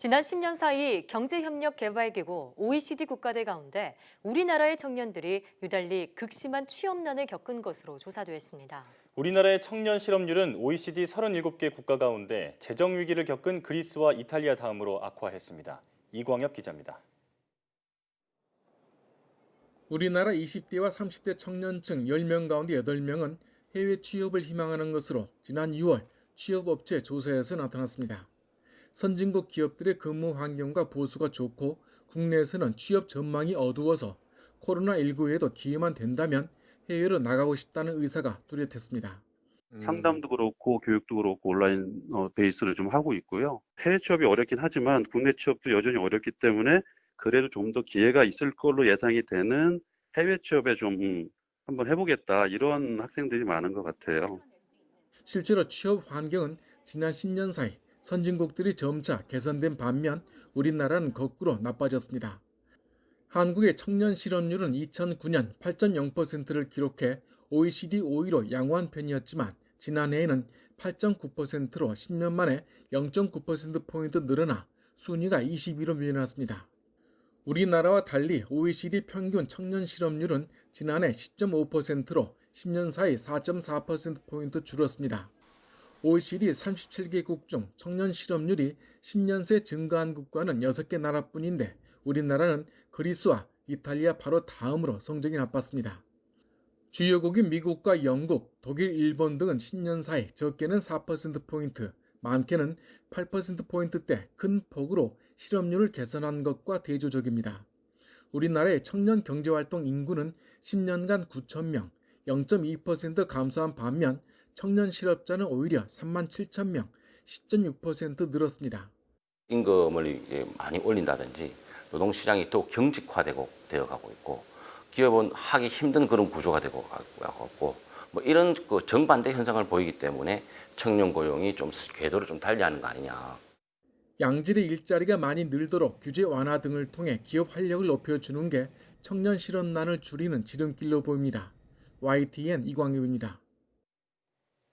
지난 10년 사이 경제협력개발기구 OECD 국가들 가운데 우리나라의 청년들이 유달리 극심한 취업난을 겪은 것으로 조사됐습니다. 우리나라의 청년 실업률은 OECD 37개 국가 가운데 재정 위기를 겪은 그리스와 이탈리아 다음으로 악화했습니다. 이광엽 기자입니다. 우리나라 20대와 30대 청년층 10명 가운데 8명은 해외 취업을 희망하는 것으로 지난 6월 취업업체 조사에서 나타났습니다. 선진국 기업들의 근무 환경과 보수가 좋고 국내에서는 취업 전망이 어두워서 코로나19에도 기회만 된다면 해외로 나가고 싶다는 의사가 뚜렷했습니다. 상담도 그렇고 교육도 그렇고 온라인 베이스로 좀 하고 있고요. 해외 취업이 어렵긴 하지만 국내 취업도 여전히 어렵기 때문에 그래도 좀 더 기회가 있을 걸로 예상이 되는 해외 취업에 좀 한번 해보겠다 이런 학생들이 많은 것 같아요. 실제로 취업 환경은 지난 10년 사이 선진국들이 점차 개선된 반면 우리나라는 거꾸로 나빠졌습니다. 한국의 청년 실업률은 2009년 8.0%를 기록해 OECD 5위로 양호한 편이었지만 지난해에는 8.9%로 10년 만에 0.9%포인트 늘어나 순위가 20위로 밀려났습니다. 우리나라와 달리 OECD 평균 청년 실업률은 지난해 10.5%로 10년 사이 4.4%포인트 줄었습니다. OECD 37개국 중 청년 실업률이 10년 새 증가한 국가는 6개 나라뿐인데 우리나라는 그리스와 이탈리아 바로 다음으로 성적이 나빴습니다. 주요국인 미국과 영국, 독일, 일본 등은 10년 사이 적게는 4%포인트, 많게는 8%포인트대 큰 폭으로 실업률을 개선한 것과 대조적입니다. 우리나라의 청년 경제활동 인구는 10년간 9,000명, 0.2% 감소한 반면 청년 실업자는 오히려 3만 7천 명, 10.6% 늘었습니다. 임금을 많이 올린다든지 노동시장이 더욱 경직화되고 되어가고 있고 기업은 하기 힘든 그런 구조가 되고 있고 이런 정반대 현상을 보이기 때문에 청년 고용이 좀 궤도를 좀 달리하는 거 아니냐. 양질의 일자리가 많이 늘도록 규제 완화 등을 통해 기업 활력을 높여주는 게 청년 실업난을 줄이는 지름길로 보입니다. YTN 이광엽입니다.